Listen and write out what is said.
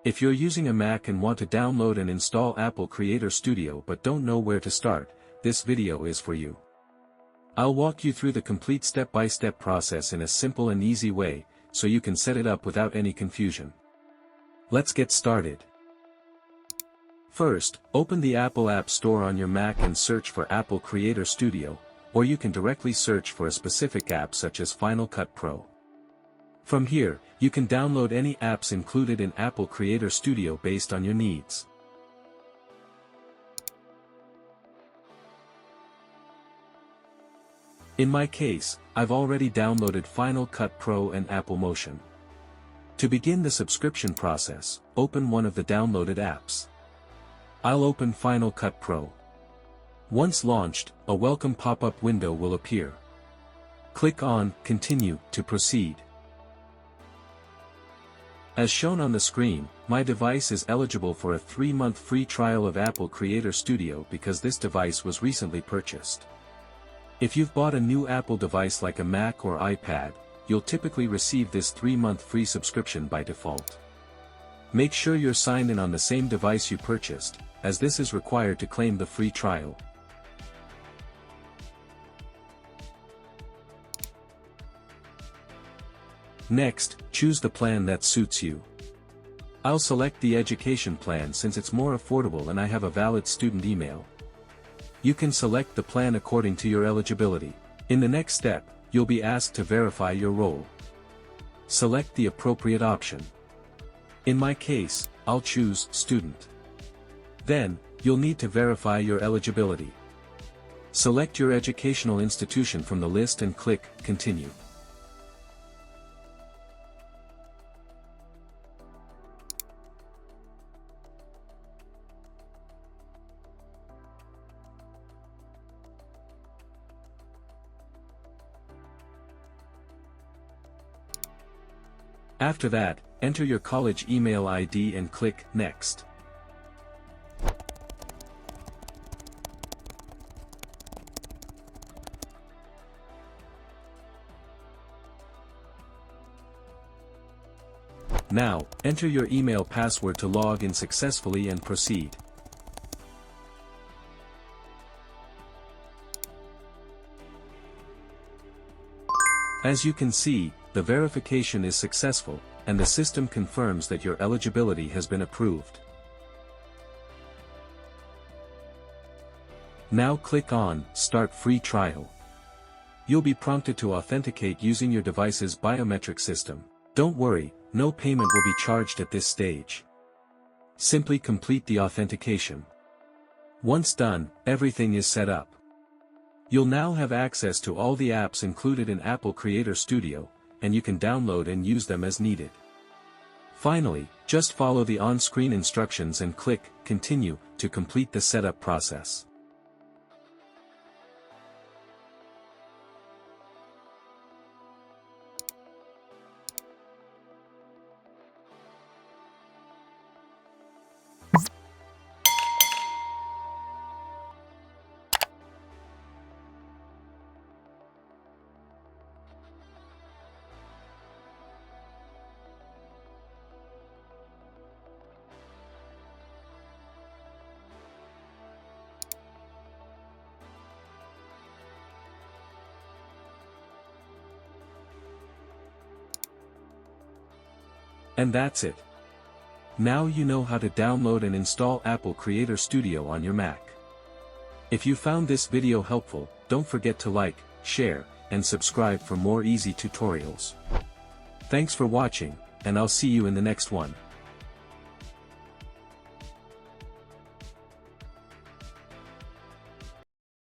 If you're using a Mac and want to download and install Apple Creator Studio but don't know where to start, this video is for you. I'll walk you through the complete step-by-step process in a simple and easy way, so you can set it up without any confusion. Let's get started. First, open the Apple App Store on your Mac and search for Apple Creator Studio, or you can directly search for a specific app such as Final Cut Pro. From here, you can download any apps included in Apple Creator Studio based on your needs. In my case, I've already downloaded Final Cut Pro and Apple Motion. To begin the subscription process, open one of the downloaded apps. I'll open Final Cut Pro. Once launched, a welcome pop-up window will appear. Click on Continue to proceed. As shown on the screen, my device is eligible for a 3-month free trial of Apple Creator Studio because this device was recently purchased. If you've bought a new Apple device like a Mac or iPad, you'll typically receive this 3-month free subscription by default. Make sure you're signed in on the same device you purchased, as this is required to claim the free trial. Next, choose the plan that suits you. I'll select the education plan since it's more affordable and I have a valid student email. You can select the plan according to your eligibility. In the next step, you'll be asked to verify your role. Select the appropriate option. In my case, I'll choose Student. Then, you'll need to verify your eligibility. Select your educational institution from the list and click Continue. After that, enter your college email ID and click Next. Now, enter your email password to log in successfully and proceed. As you can see, the verification is successful, and the system confirms that your eligibility has been approved. Now click on Start Free Trial. You'll be prompted to authenticate using your device's biometric system. Don't worry, no payment will be charged at this stage. Simply complete the authentication. Once done, everything is set up. You'll now have access to all the apps included in Apple Creator Studio, and you can download and use them as needed. Finally, just follow the on-screen instructions and click Continue to complete the setup process. And that's it. Now you know how to download and install Apple Creator Studio on your Mac. If you found this video helpful, don't forget to like, share, and subscribe for more easy tutorials. Thanks for watching, and I'll see you in the next one.